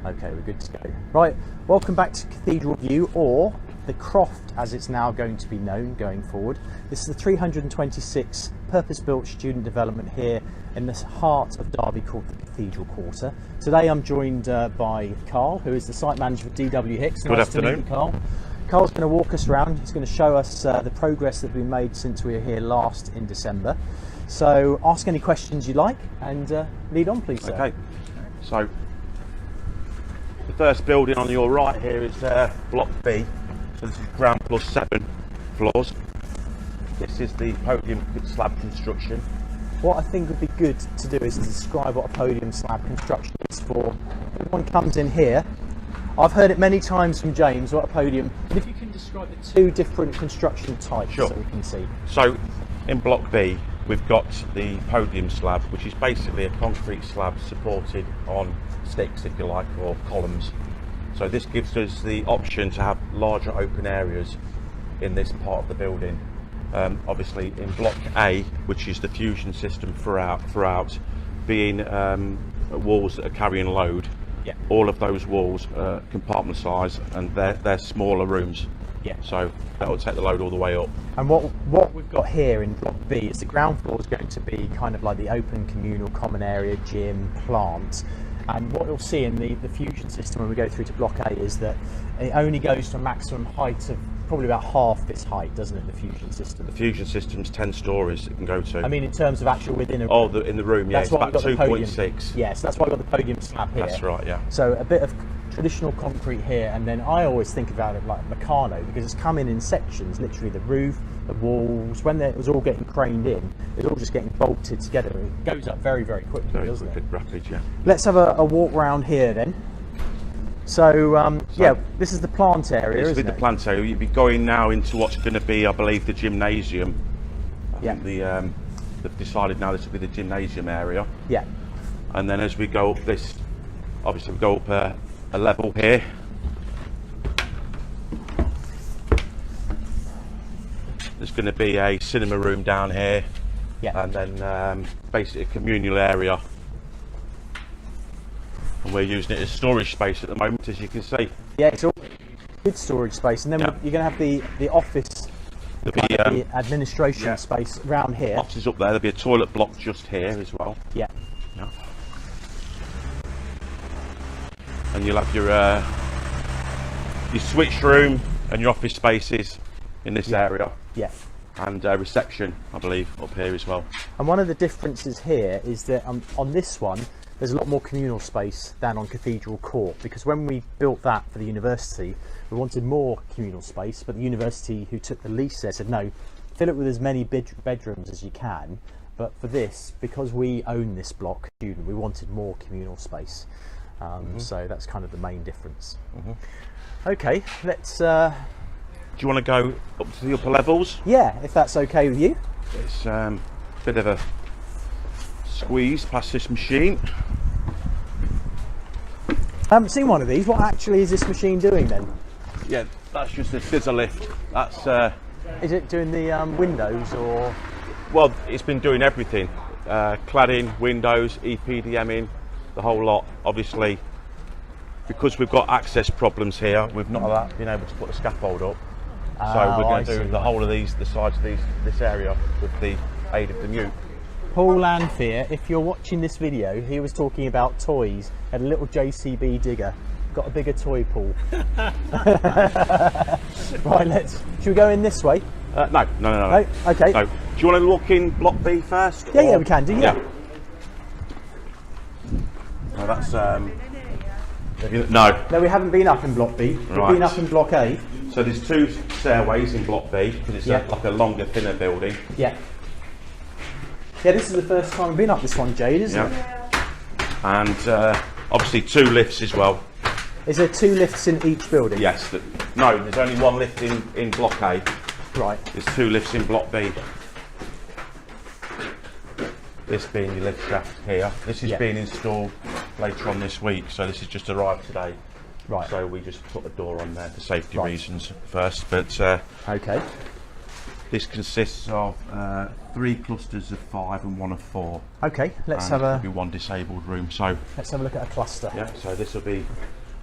Okay, we're good to go. Right, welcome back to Cathedral View, or the Croft as it's now going to be known going forward. This is the 326 purpose-built student development here in the heart of Derby called the Cathedral Quarter. Today I'm joined by Carl, who is the site manager for DW Hicks. Good afternoon. To meet you, Carl. Carl's going to walk us around. He's going to show us the progress that we've made since we were here last in December. So ask any questions you like and lead on, please, sir. Okay, so the first building on your right here is Block B. So this is ground plus 7 floors. This is the podium slab construction. What I think would be good to do is to describe what a podium slab construction is for. Everyone comes in here. I've heard it many times from James, what a podium. And if you can describe the two different construction types so we can see. So in Block B, we've got the podium slab, which is basically a concrete slab supported on sticks, if you like, or columns. So this gives us the option to have larger open areas in this part of the building. Obviously in Block A, which is the fusion system throughout being walls that are carrying load, all of those walls are compartmentalised and they're smaller rooms. So that will take the load all the way up. And what we've got here in Block B is the ground floor is going to be kind of like the open communal common area, gym, plant. And what you'll see in the fusion system when we go through to Block A is that it only goes to a maximum height of probably about half this height, doesn't it, the fusion system? The fusion system's 10 stories it can go to. I mean, in terms of actual within a room. Oh, in the room, yeah, it's about 2.6. Yeah, so that's why we've got the podium slab here. That's right, yeah. So a bit of traditional concrete here, and then I always think about it like Meccano, because it's coming in sections, literally the roof, the walls. When it was all getting craned in, it's all just getting bolted together. It goes up very, very quickly, doesn't it? Rapid, yeah. Let's have a walk round here then. So, yeah, this is the plant area, isn't it? This is the plant area. You'd be going now into what's going to be, I believe, the gymnasium. I think they've decided now this will be the gymnasium area. Yeah. And then as we go up this, obviously we go up a level here. There's going to be a cinema room down here. Yeah. And then basically a communal area. And we're using it as storage space at the moment, as you can see. Yeah, it's all good storage space. And then you're going to have the office, the administration space around here. Offices up there. There'll be a toilet block just here as well. Yeah. And you'll have your switch room and your office spaces in this area. Yeah. And reception, I believe, up here as well. And one of the differences here is that on this one, there's a lot more communal space than on Cathedral Court, because when we built that for the university, we wanted more communal space, but the university who took the lease there said, no, fill it with as many bedrooms as you can. But for this, because we own this block, we wanted more communal space. So that's kind of the main difference. Okay, let's... Do you want to go up to the upper levels? Yeah, if that's okay with you. It's a bit of a squeeze past this machine. I haven't seen one of these. What actually is this machine doing then? Yeah, that's just a scissor lift. That's. Is it doing the windows or? Well, it's been doing everything. Cladding, windows, EPDMing, the whole lot. Obviously, because we've got access problems here, we've not been able to put the scaffold up. So we're going to do the whole of the sides of this area with the aid of the mute. Paul Lanfear, if you're watching this video, he was talking about toys. Had a little JCB digger. Got a bigger toy, Paul. Right, should we go in this way? No. Okay. No. Do you want to look in Block B first? Yeah, we can do. Yeah. No, that's no. No, we haven't been up in Block B. We've been up in Block A. So there's two stairways in Block B because it's like a longer, thinner building. Yeah. Yeah, this is the first time we've been up this one, Jade, isn't it? And obviously 2 lifts as well. Is there 2 lifts in each building? Yes. No, there's only 1 lift in Block A. Right. There's 2 lifts in Block B. This being your lift shaft here. This is being installed later on this week, so this has just arrived today. Right. So we just put the door on there for safety reasons first, but okay. This consists of 3 clusters of 5 and 1 of 4. Okay, let's and have there'll a be 1 disabled room. So let's have a look at a cluster. yeah, so this will be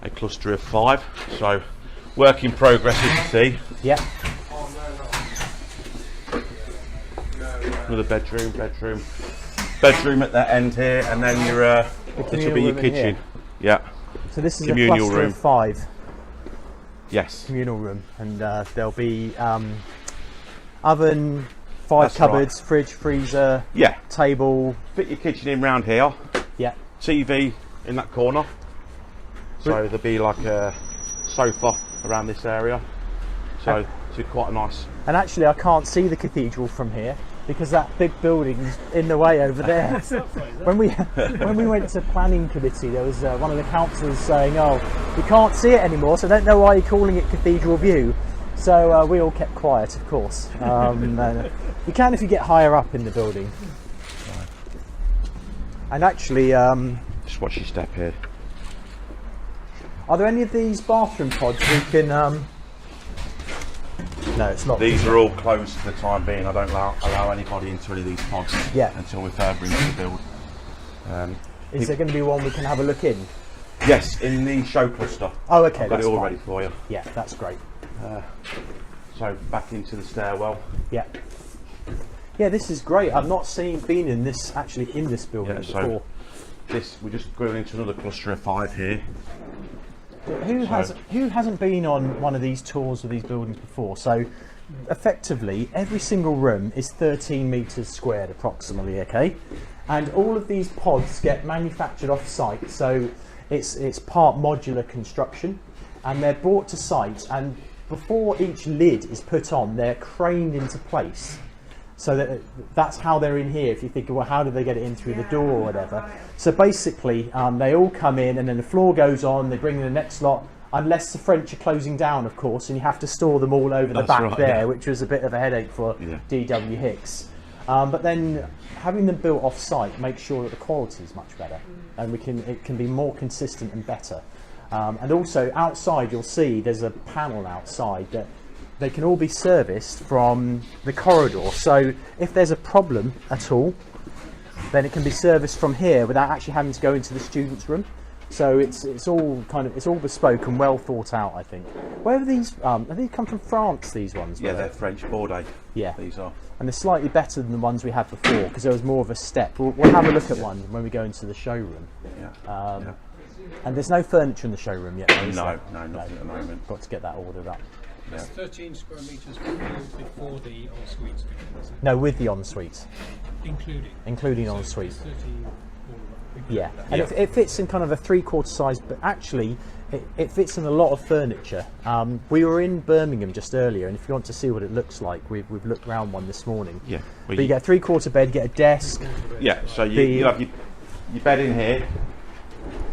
a cluster of 5. So work in progress, as you see. Yeah. Another bedroom at that end here, and then your this will be your kitchen. Yeah. So this is communal a cluster room. of 5. Yes. Communal room, and there'll be oven, 5 That's cupboards, right. fridge, freezer, Yeah. table. Fit your kitchen in round here. Yeah. TV in that corner. So there'll be like a sofa around this area. So it's quite nice. And actually, I can't see the cathedral from here because that big building's in the way over there. when we went to planning committee, there was one of the councillors saying, "Oh, you can't see it anymore, so I don't know why you're calling it Cathedral View." So we all kept quiet, of course. You can if you get higher up in the building. And actually, Just watch your step here. are there any of these bathroom pods we can? No, it's not. These are all closed for the time being. I don't allow anybody into any of these pods until we're further into the build. Is there going to be one we can have a look in? Yes, in the show cluster. Oh, okay, I've got that's it all fine. ready for you. Yeah, that's great. So back into the stairwell. Yeah. Yeah, this is great. I've not been in this building Yeah, before. so this we're just going into another cluster of 5 here. Who hasn't been on one of these tours of these buildings before? So effectively every single room is 13 meters squared approximately, okay? And all of these pods get manufactured off site, so it's part modular construction, and they're brought to site, and before each lid is put on, they're craned into place. So that's how they're in here. If you think, well, how did they get it in through the door or whatever? So basically, they all come in, and then the floor goes on. They bring in the next lot, unless the French are closing down, of course, and you have to store them all over the back there, which was a bit of a headache for DW Hicks. But then having them built off site makes sure that the quality is much better, and it can be more consistent and better. And also outside, you'll see there's a panel outside that they can all be serviced from the corridor. So if there's a problem at all, then it can be serviced from here without actually having to go into the students' room. So it's all bespoke and well thought out, I think. Where are these? Have these come from France? These ones? Yeah, they're French Bordeaux. Yeah, these are. And they're slightly better than the ones we had before because there was more of a step. We'll have a look at one when we go into the showroom. Yeah. And there's no furniture in the showroom yet. No, nothing at the moment. Got to get that ordered up. It's 13 square metres before the en-suite. No, with the en-suite. Including so en-suite. it's 13 Yeah, and it fits in kind of a 3/4 size, but actually it fits in a lot of furniture. We were in Birmingham just earlier, and if you want to see what it looks like, we've looked round one this morning. Yeah. But you get a 3/4 bed, get a desk. Yeah, so you have your bed in here.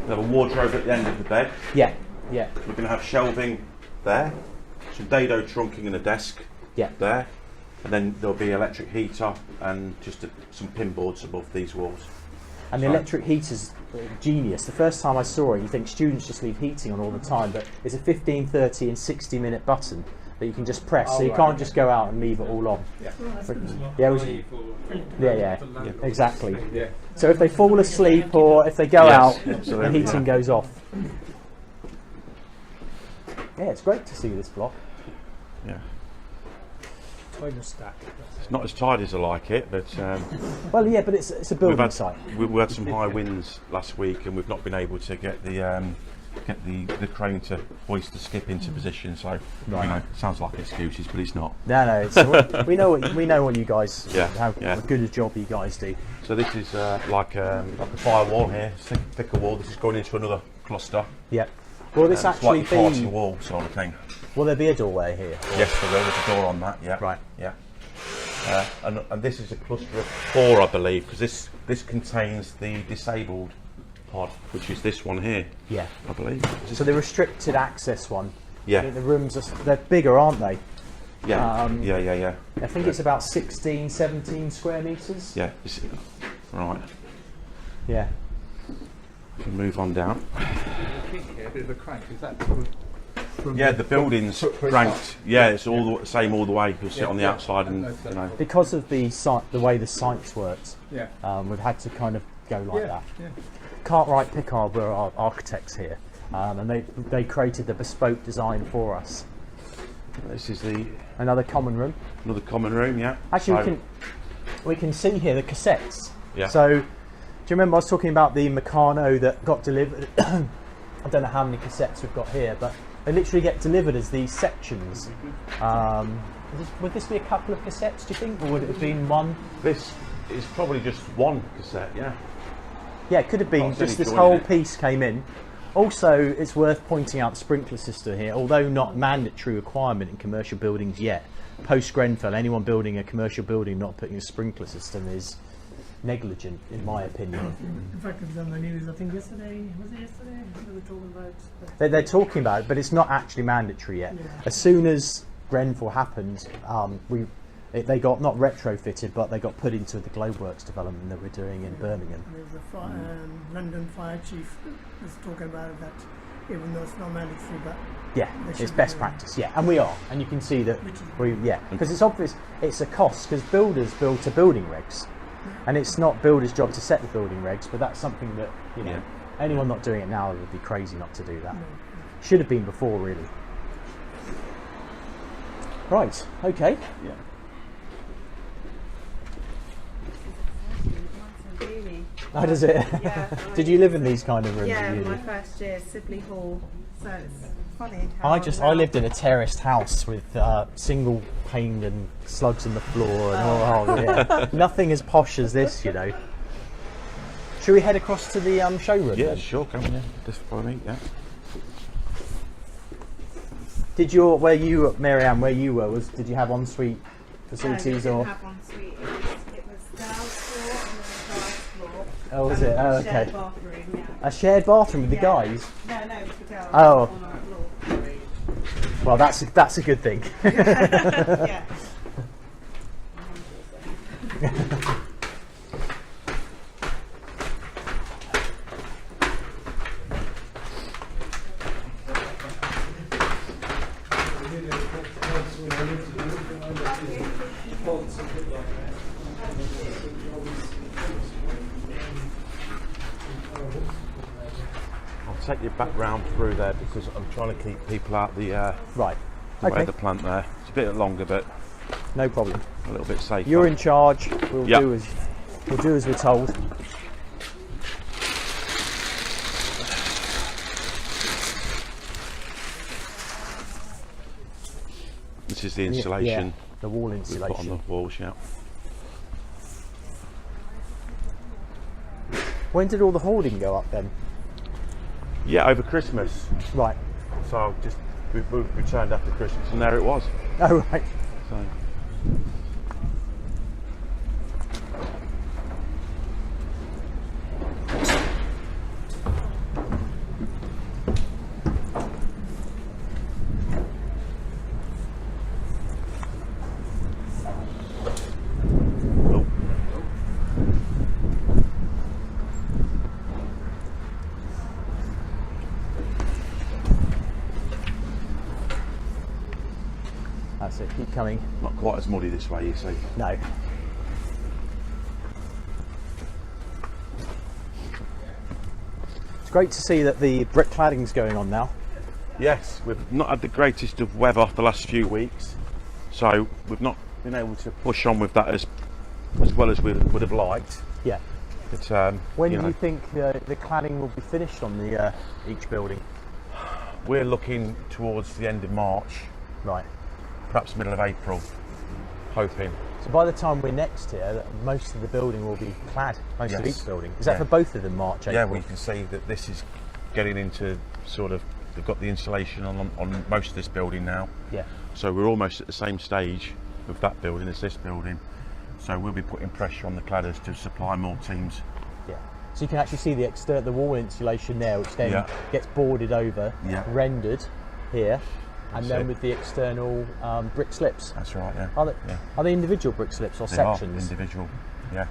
You have a wardrobe at the end of the bed. Yeah, yeah. We're going to have shelving there, some dado trunking and a desk there, and then there'll be electric heater and just some pin boards above these walls. And the electric heater's genius. The first time I saw it, you think students just leave heating on all the time, but it's a 15, 30 and 60-minute button that you can just press, so you can't just go out and leave it all on. Yeah, exactly. Yeah. So if they fall asleep or if they go out, the heating goes off. Yeah, it's great to see this block. Yeah. Toilet stack. It's not as tidy as I like it, but Well, yeah, but it's a building site. we had some high winds last week, and we've not been able to get the crane to hoist the skip into position. So you know, it sounds like excuses, but it's not. No, we know what you guys how good a job you guys do. So this is like a firewall here, thicker wall. This is going into another cluster. Yeah. Will this actually it's like a party wall sort of thing. Will there be a doorway here? Yes, so there is a door on that. Yeah. Right. Yeah. And this is a cluster of 4, I believe, because this contains the disabled pod, which is this one here. Yeah. I believe. So the restricted access one. Yeah. The rooms they're bigger, aren't they? Yeah. Yeah. I think it's about 16, 17 square meters. Yeah. Right. Yeah. We can move on down. A bit of a crank, is that Yeah, the building's ranked. Yeah, it's all the same all the way. You'll sit on the outside, and you know. Because of the site, the way the site's worked, Yeah. we've had to kind of go like that. Yeah. Cartwright Pickard were our architects here, and they created the bespoke design for us. This is Another common room. another common room. Yeah. Actually, So- we can see here the cassettes. Yeah. So, do you remember I was talking about the Meccano that got delivered? I don't know how many cassettes we've got here, but they literally get delivered as these sections. Would this be a couple of cassettes, do you think, or would it have been one? This is probably just one cassette. Yeah. Yeah, it could have been it's just only this joining whole it. piece came in. Also, it's worth pointing out the sprinkler system here, although not mandatory requirement in commercial buildings yet. Post Grenfell, anyone building a commercial building not putting a sprinkler system is negligent, in my opinion. In fact, it was on the news, I think yesterday, was it yesterday? They were talking about They're talking about it, but it's not actually mandatory yet. Yeah. As soon as Grenfell happened, they got not retrofitted, but they got put into the Globeworks development that we're doing in Birmingham. there's a London fire chief was talking about it, that even though it's not mandatory, but Yeah, They it's should best be, practice. Yeah, and we are, and you can see that Which is because it's obvious it's a cost because builders build to building regs, and it's not builders' job to set the building regs, but that's something that Yeah. anyone not doing it now would be crazy not to do that. Should have been before, really. Right. Okay. Yeah. Really? How does it? Yeah, Did you live in these kind of rooms? Yeah, at uni? my first year, Sibley Hall. So it's funny how I lived in a terraced house with single pane and slugs in the floor and yeah, nothing as posh as this, you know. Should we head across to the showroom? Yeah, then? sure. Come on. Yeah. Just follow me. Yeah. Did Mary-Ann, where you were, did you have ensuite facilities no, or? have one suite. It was down floor and then the first floor. Oh, was and it? Oh, a shared okay. bathroom, yeah. A shared bathroom with the Yeah. guys. No, with the girls. Oh. On our floor. Well, that's a good thing. Yeah. I'll take you back round through there because I'm trying to keep people out the Right. way Okay. of the plant there. It's a bit longer, but No problem. a little bit safer. You're in charge. We'll Yeah. do as we're told. This is the insulation Yeah, the wall we put on insulation. the walls. Yeah. When did all the hoarding go up then? Yeah, over Christmas. Right. So we returned after Christmas, and there it was. Oh, right. So. Oh. That's it. Keep coming. Not quite as muddy this way, you see. No. It's great to see that the brick cladding's going on now. Yes, we've not had the greatest of weather the last few weeks, so we've not been able to push on with that as well as we would have liked. Yeah. But When you do know, you think the cladding will be finished on the each building? we're looking towards the end of March, Right. perhaps middle of April, hoping. So by the time we're next here, most of the building will be clad. Most of Yes. each building. Is that Yeah. for both of them, March, April? Yeah, we can see that this is getting into sort of, they've got the insulation on most of this building now. Yeah. So we're almost at the same stage of that building as this building. So we'll be putting pressure on the cladders to supply more teams. Yeah. So you can actually see the wall insulation there, which then Yeah. gets boarded over, Yeah. rendered here, and That's then it. with the external brick slips. That's right, yeah. Are they individual brick slips or They sections? are individual, yeah.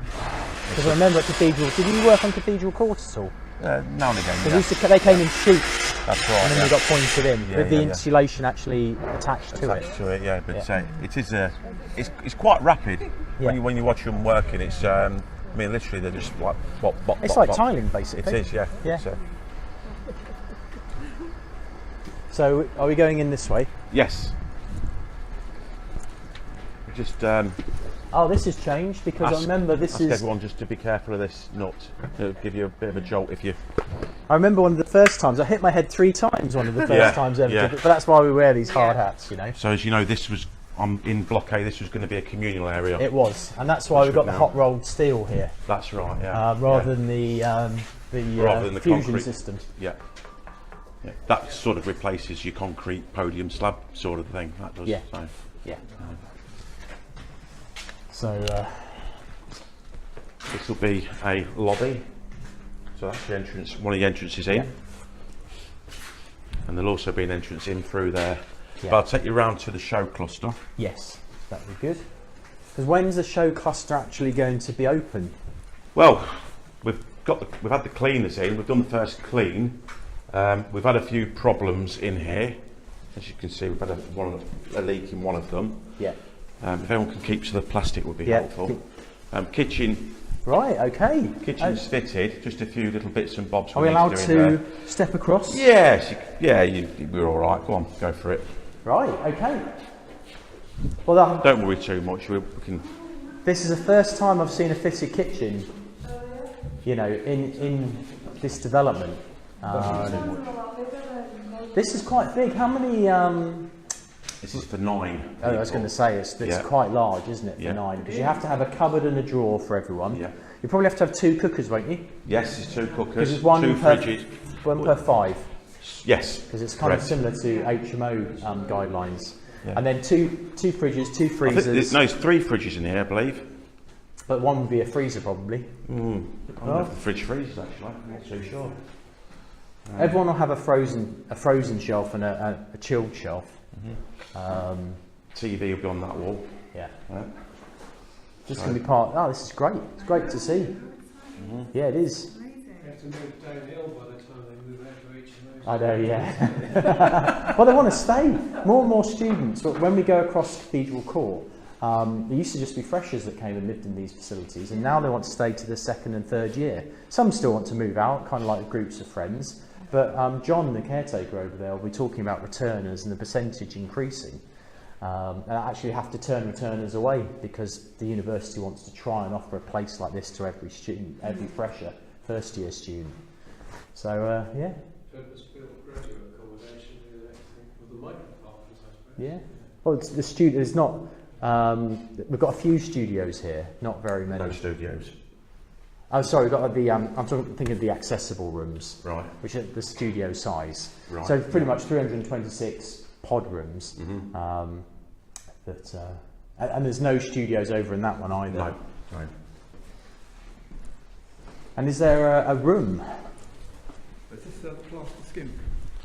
Because I remember at Cathedral, did you work on Cathedral Court at all? Now and again, 'Cause yeah. they came in sheets. That's right. and then yeah. we've got pointed in Yeah, with the yeah, yeah. insulation actually attached to it. Attached to it, yeah. But Yeah. it is it's quite rapid Yeah. when you watch them working. It's I mean, literally they're just like bop, bop, It's bop, like bop. tiling, basically. It is, yeah. Yeah. It's, So are we going in this way? yes. Just Oh, this has changed because I remember this ask is. everyone just to be careful of this nut. It'll give you a bit of a jolt if you. I remember one of the first times I hit my head 3 times. One of the first Yeah, times ever. yeah. But that's why we wear these hard hats, you know. So as you know, this was in Block A. This was going to be a communal area. It was, and that's why we've got the now. hot rolled steel here, That's right. Yeah. rather yeah. than Rather than the fusion concrete. system. Yeah. Yeah. That sort of replaces your concrete podium slab sort of thing. That does. Yeah. So. Yeah. So This will be a lobby. So that's the entrance, one of the entrances in. Yeah. And there'll also be an entrance in through there. Yeah. But I'll take you round to the show cluster. yes, that would be good. Because when's the show cluster actually going to be open? Well, we've had the cleaners in. We've done the first clean. We've had a few problems in here. As you can see, we've had a leak in one of them. Yeah. If anyone can keep to the plastic, would be Yeah. helpful. Kitchen. Right. Okay. Kitchen's fitted. Just a few little bits and bobs. Are we need allowed do in to there. step across? Yes. We're all right. Go on, go for it. Right. Okay. Well, Don't worry too much. We can. this is the first time I've seen a fitted kitchen. You know, in this development. This is quite big. How many? This is for 9. I was going to say it's Yeah. quite large, isn't it, for Yeah. 9? Because you have to have a cupboard and a drawer for everyone. Yeah. You probably have to have 2 cookers, won't you? Yes, there's 2 cookers, Because it's one 2 per fridges. 1 per 5. Yes. Because it's kind correct. of similar to HMO guidelines. Yeah. And then two fridges, 2 I think freezers. there's 3 fridges in here, I believe. But one would be a freezer probably. I don't know if the fridge freezes actually. I'm not too sure. Everyone will have a frozen shelf and a chilled shelf. TV will be on that wall. Yeah. Right. Just going to be part. Oh, this is great. It's great to see. Yeah, it is. They have to move downhill by the time they move out to HMOs. I know, yeah. Well, they want to stay. More and more students. When we go across Cathedral Court, there used to just be freshers that came and lived in these facilities, and now they want to stay to the 2nd and 3rd year. Some still want to move out, kind of like groups of friends. But John, the caretaker over there, will be talking about returners and the percentage increasing. And I actually have to turn returners away because the university wants to try and offer a place like this to every student, every fresher, 1st year student. So, yeah. Purpose-built graduate accommodation with the micro-apartments, I suppose. Yeah. Well, it's the studio is not. We've got a few studios here, not very many. No studios. Oh, sorry, we've got the. I'm thinking of the accessible rooms, Right. which are the studio size. Right. So pretty much 326 pod rooms. And there's no studios over in that one either. No. No. And is there a room? Is this the plaster skim?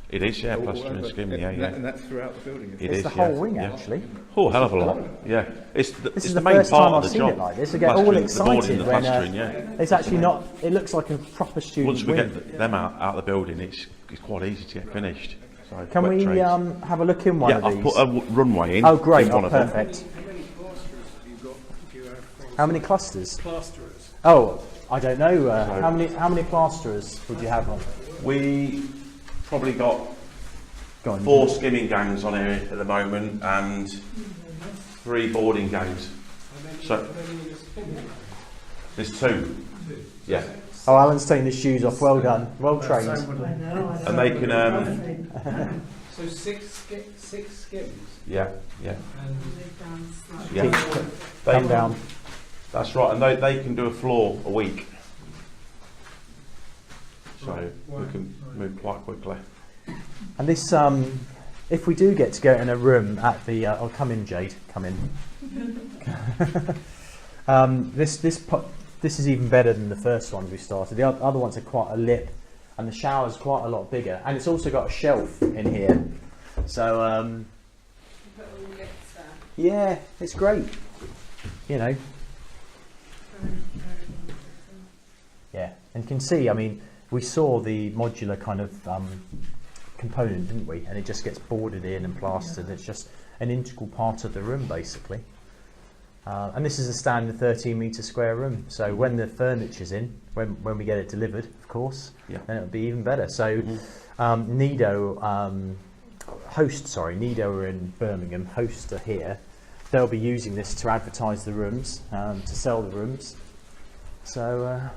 It is, yeah, All plaster and over. skim, yeah, And yeah. that's throughout the building. It It's is, the whole yeah, wing yeah. actually. Oh, hell of a lot. Yeah. It's This is the the main first part time of I've the seen job. it like this. I get all Plastering, the boarding excited and the when plastering, yeah. it's actually not. It looks like a proper student Once we wing. get them out of the building, it's quite easy to get finished. So, Can wet we trades. have a look in one Yeah, of I've these? put a runway in. Oh, great! in Oh, one of them. perfect. How many plasterers have you got? Do you have from How many clusters? plasterers? Oh, I don't know. How many plasterers would you have on? We probably got Go on. 4 skimming gangs on here at the moment and 3 boarding gangs. So there's 2. Yeah, Oh, Alan's taking his shoes off. Well done. Well trained. and they can. So six skims. Yeah, yeah, And yeah. Come down. That's right, and they can do a floor a week. So we can move quite quickly. And this, if we do get to go in a room at the, oh, come in, Jade. Come in. This is even better than the first ones we started. The other ones are quite a lip, and the shower's quite a lot bigger. And it's also got a shelf in here. So, yeah, it's great. You know. Yeah, and you can see, I mean, we saw the modular kind of component, didn't we? And it just gets boarded in and plastered. It's just an integral part of the room, basically. And this is a standard 13-metre square room. So when the furniture's in, when we get it delivered, of course, then it'll be even better. So Nido are in Birmingham, Host are here. They'll be using this to advertise the rooms, to sell the rooms. So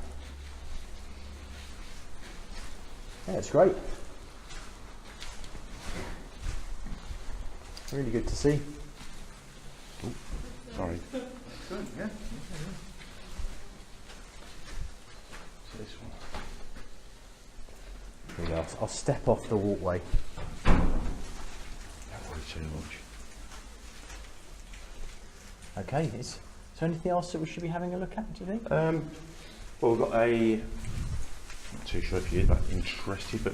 yeah, it's great. Really good to see. Sorry. Good, yeah. So this one. Here we go. I'll step off the walkway. Don't worry too much. Okay, is there anything else that we should be having a look at, do you think? Well, we've got a. Not too sure if you're that interested, but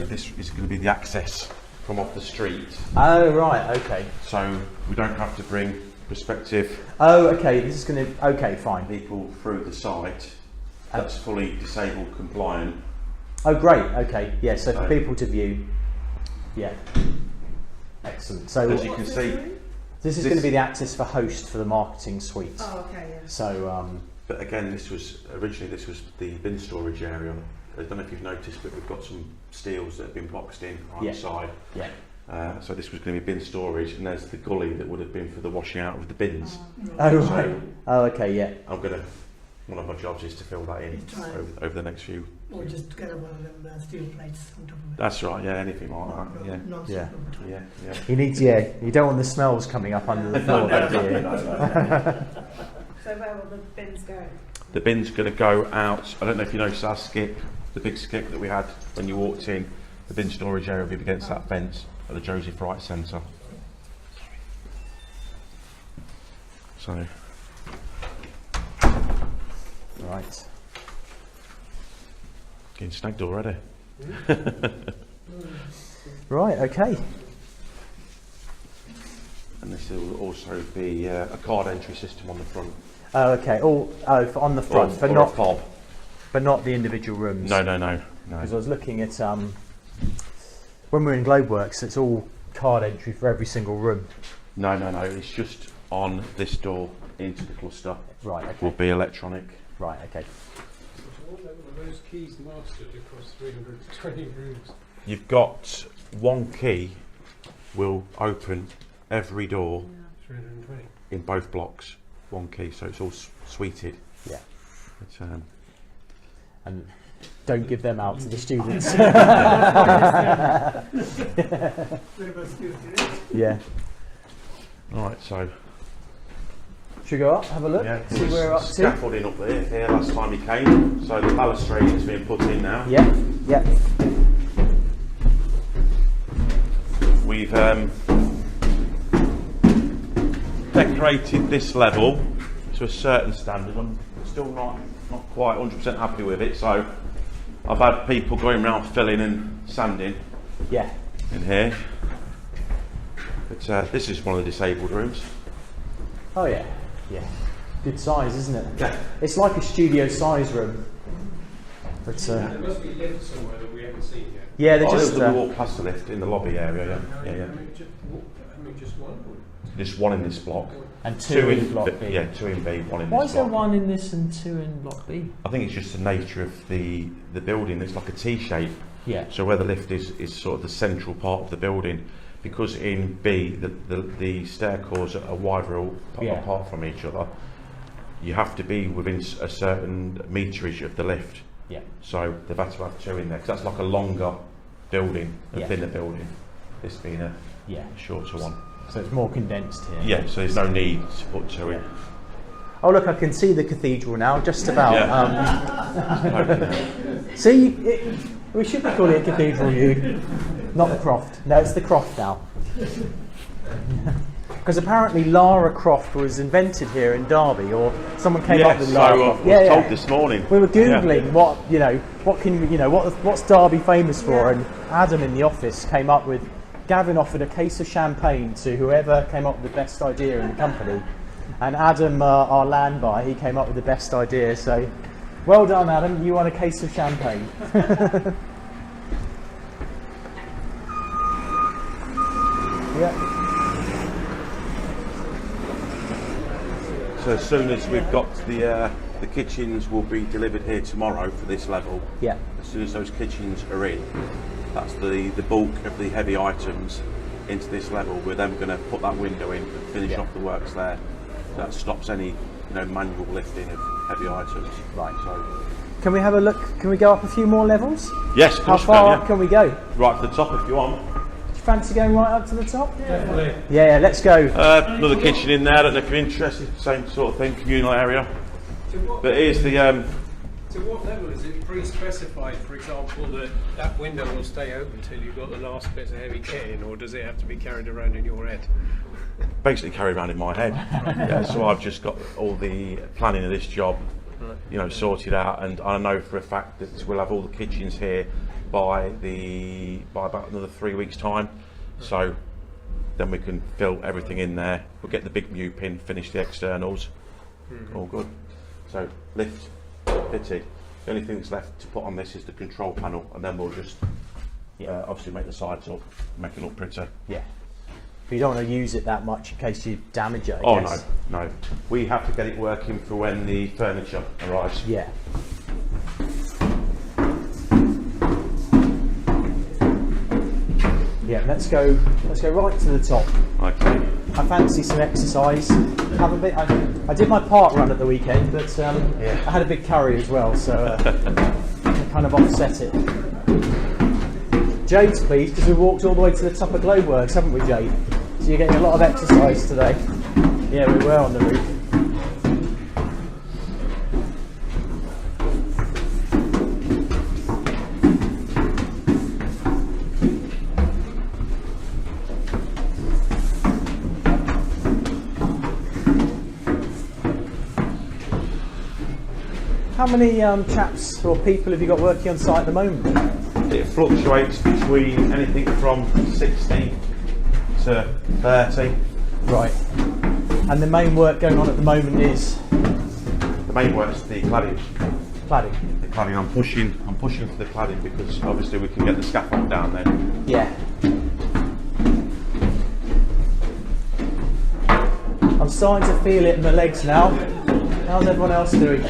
this is going to be the access from off the street. Oh, right, okay. So we don't have to bring prospective Oh, okay, this is going to... Okay, fine. people through the site. That's fully disabled compliant. Oh, great, okay. Yeah, so for So- people to view. Yeah. Excellent. So As you can see, this is going to be the access for Host for the marketing suite. Oh, okay, yeah. So, but again, this was the bin storage area. I don't know if you've noticed, but we've got some steels that have been boxed in Yeah. outside. yeah. So this was going to be bin storage, and there's the gully that would have been for the washing out of the bins. Oh, So- right. Oh, okay, yeah. One of my jobs is to fill that in Right. over the next few. Or just get one of them steel plates on top of it. That's right, yeah, anything like that, yeah. Non-stick Yeah. over top. Yeah, yeah. You need, you don't want the smells coming up under the floor, do you? So where will the bins go? The bin's going to go out. I don't know if you noticed our skip, the big skip that we had when you walked in. The bin storage area will be against that fence at the Joseph Wright Centre. So, Right. getting snagged already. Right, okay. And this will also be a card entry system on the front. Oh, okay. On the front, or a fob. but not the individual rooms. No. Because I was looking at when we're in Globeworks, it's all card entry for every single room. No. It's just on this door into the cluster. Right. Will Okay. be electronic. Right. Okay. So what level are those keys mastered across 320 rooms? You've got one key will open every door 320. in both blocks. One key, so it's all suited. Yeah. But, And don't give them out to the students. Very much steel today. Yeah. Right, so Should we go up, have a look, yeah, see there was where we're up to? scaffolding up there here last time you came. So the balustrade has been put in now. Yeah. Yeah. We've decorated this level to a certain standard. I'm still not quite 100% happy with it, so I've had people going around filling and sanding Yeah. in here. But this is one of the disabled rooms. Oh yeah. Yeah. Good size, isn't it? Yeah. It's like a studio size room. But There must be lifts somewhere that we haven't seen yet. yeah, they're Oh, just. we walk past the lift in the lobby area. Yeah. I mean, just one? Just one in this block. And two in block B. Yeah, two in B, one in Why this is there block. one in this and two in block B? I think it's just the nature of the building. It's like a T shape. Yeah. So where the lift is sort of the central part of the building, because in B the stair cores are wider apart from each other. You have to be within a certain meterage of the lift. Yeah. So they've had to have two in there because that's like a longer building, a Yeah. thinner building. This being a Yeah. shorter one. So it's more condensed here. Yeah. So there's no need to put two in. Oh look, I can see the cathedral now, just about. Yeah. See, we should be calling it Cathedral View, not the Croft. No, it's the Croft now. Because apparently Lara Croft was invented here in Derby, or someone came up with so Lara I Croft. was told this morning. We were googling Yeah. what's Derby famous for, and Adam in the office came up with. Gavin offered a case of champagne to whoever came up with the best idea in the company, and Adam, our land buyer, he came up with the best idea. So, well done, Adam. You won a case of champagne. Yeah. So as soon as we've got the kitchens will be delivered here tomorrow for this level. Yeah. As soon as those kitchens are in, that's the bulk of the heavy items into this level. We're then going to put that window in and finish Yeah. off the works there. That stops any manual lifting of heavy items. Right. So Can we have a look? Can we go up a few more levels? yes, of How course you far can, up yeah. can we go? Right to the top if you want. Do you fancy going right up to the top? Definitely. Yeah, let's go. Another kitchen in there. I don't know if you're interested. Same sort of thing, communal area. But here's the To what level is it pre-specified, for example, that that window will stay open till you've got the last bits of heavy kit in, or does it have to be carried around in your head? basically carried around in my head. Yeah, so I've just got all the planning of this job, sorted out, and I know for a fact that we'll have all the kitchens here by about another 3 weeks' time. So then we can fill everything in there. We'll get the big view pin, finish the externals. All good. So lift fitted. The only thing that's left to put on this is the control panel, and then we'll just obviously make the sides up, make it look prettier. Yeah. But you don't want to use it that much in case you damage it, I Oh guess. no. We have to get it working for when the furniture arrives. Yeah. Yeah, let's go right to the top. Okay. I fancy some exercise. I did my park run at the weekend, but I had a big curry as well, so I kind of offset it. Jade's pleased because we walked all the way to the top of Globeworks, haven't we, Jade? So you're getting a lot of exercise today. Yeah, we were on the roof. How many chaps or people have you got working on site at the moment? It fluctuates between anything from 60 to 30. Right. And the main work going on at the moment is The main work's the cladding. cladding. The cladding. I'm pushing for the cladding because obviously we can get the scaffold down there. Yeah. I'm starting to feel it in my legs now. How's everyone else doing?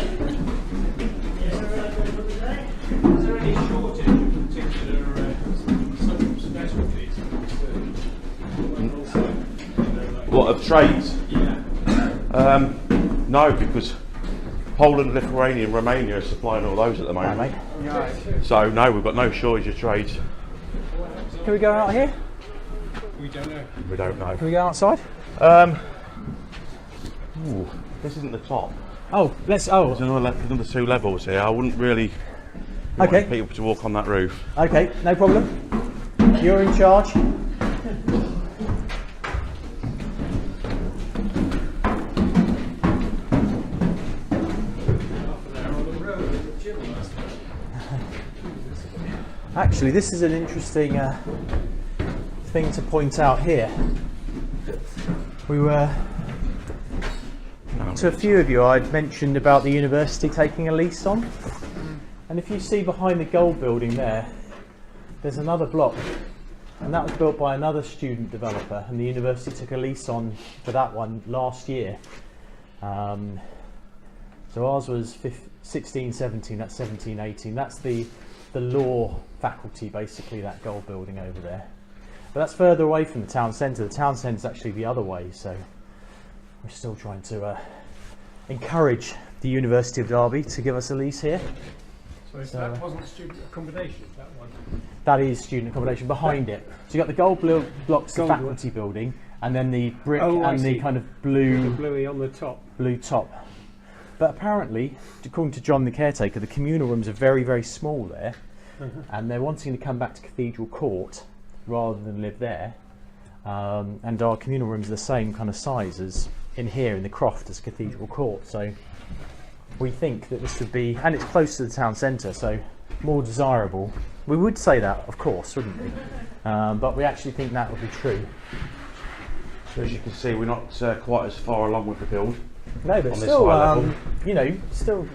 Is there any shortage of particular specialties? What, of trades? Yeah. No, because Poland, Lithuania and Romania are supplying all those at the Hi, moment. mate. So no, we've got no shortage of trades. Can we go out here? We don't know. We don't know. Can we go outside? Ooh, this isn't the top. Oh, let's. There's Oh, another 2 levels here. I wouldn't really want okay. people to walk on that roof. Okay, no problem. You're in charge. Actually, this is an interesting thing to point out here. We were, to a few of you, I'd mentioned about the university taking a lease on. And if you see behind the gold building there, there's another block. And that was built by another student developer, and the university took a lease on for that one last year. So ours was 16, 17, that's 17, 18. That's the law faculty, basically, that gold building over there. But that's further away from the town centre. The town centre is actually the other way, so we're still trying to encourage the University of Derby to give us a lease here. So if that wasn't student accommodation, that one? That is student accommodation behind it. So you've got the gold blocks, the faculty building, and then the brick and the kind of blue Bluey on the top. blue top. But apparently, according to John the caretaker, the communal rooms are very, very small there, and they're wanting to come back to Cathedral Court rather than live there. And our communal rooms are the same kind of size as in here in the Croft as Cathedral Court. So we think that this would be, and it's close to the town centre, so more desirable. We would say that, of course, wouldn't we? But we actually think that would be true. So as you can see, we're not quite as far along with the build. No, but On this still, high level. you know, still.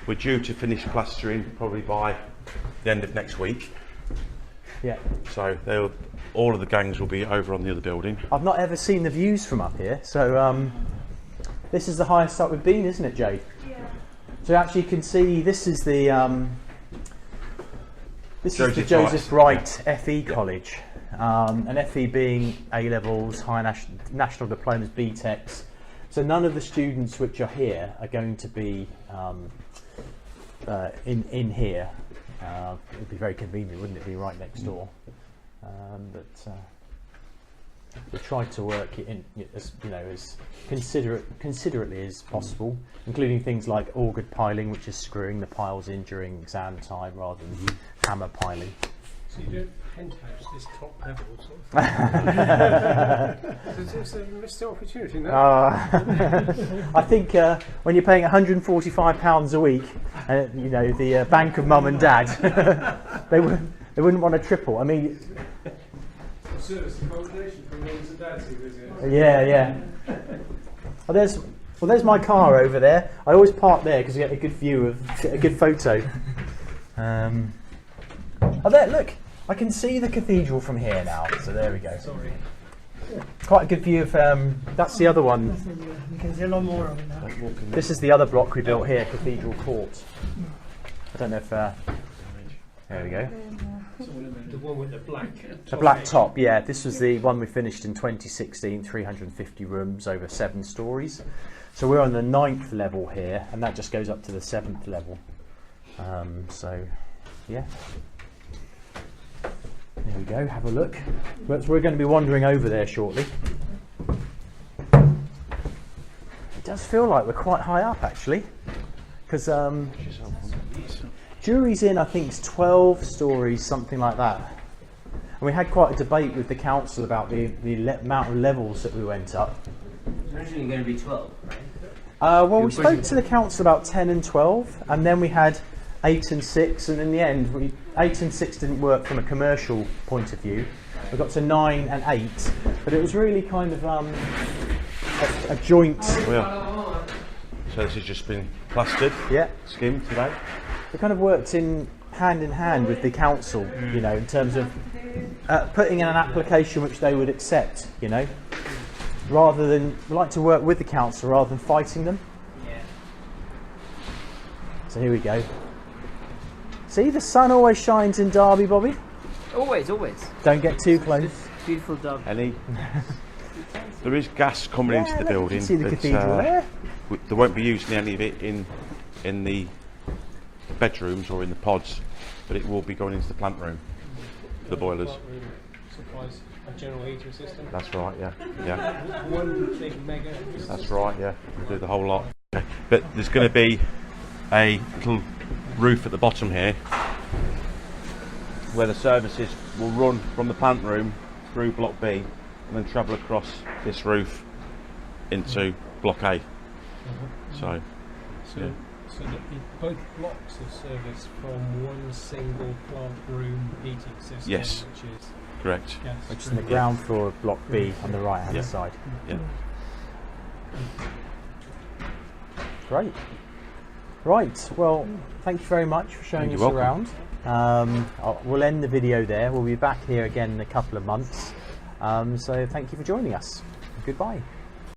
We're due to finish plastering probably by the end of next week. Yeah. So they'll all of the gangs will be over on the other building. I've not ever seen the views from up here, so this is the highest up we've been, isn't it, Jade? Yeah. So actually you can see this is the Joseph Bright. FE College, and FE being A levels, high national diplomas, BTECs. So none of the students which are here are going to be in here. It would be very convenient, wouldn't it, be right next door? But we tried to work it in as as considerately as possible, including things like augured piling, which is screwing the piles in during exam time rather than hammer piling. So you do penthouse, this top level sort of thing. It's a missed opportunity now. I think when you're paying £145 a week, the bank of mum and dad, they wouldn't want to triple. I mean, Service accommodation for mums and dads who visit. yeah. Well, there's my car over there. I always park there because you get a good view get a good photo. Oh, there! Look, I can see the cathedral from here now. So there we go. Sorry. Quite a good view of. That's the other one. You can see a lot more of it now. This is the other block we built here, Cathedral Court. I don't know if. There we go. The one with the black A black top, yeah. This was the one we finished in 2016, 350 rooms over 7 stories. So we're on the 9th level here, and that just goes up to the 7th level. So, yeah. There we go, have a look. But we're going to be wandering over there shortly. It does feel like we're quite high up, actually. Because jury's in, I think, it's 12 stories, something like that. And we had quite a debate with the council about the amount of levels that we went up. It's originally going to be 12, right? Well, we spoke to the council about 10 and 12, and then we had 8 and 6, and in the end, 8 and 6 didn't work from a commercial point of view. We got to 9 and 8, but it was really kind of a joint. Well, so this has just been plastered, Yeah. skimmed today. We kind of worked in hand with the council, in terms of putting in an application which they would accept, rather than, we like to work with the council rather than fighting them. Yeah. So here we go. See, the sun always shines in Derby, Bobby. Always. Don't get too close. Beautiful dog. Ellie, there is gas coming into the look, you building. can see the but, cathedral there. They won't be using any of it in the bedrooms or in the pods, but it will be going into the plant room, the boilers. Supplies a general heating system. That's right, yeah. One big mega. That's right, yeah. We'll do the whole lot. Okay. But there's going to be a little roof at the bottom here where the services will run from the plant room through block B and then travel across this roof into block A. So yeah. So that both blocks are serviced from one single plant room heating system, Yes. which is Correct. gas. Which is in the ground floor of block B on the right hand Yeah. side. Yeah. Great. Right, well, thank you very much for showing us You're welcome. around. We'll end the video there. We'll be back here again in a couple of months. So thank you for joining us. Goodbye.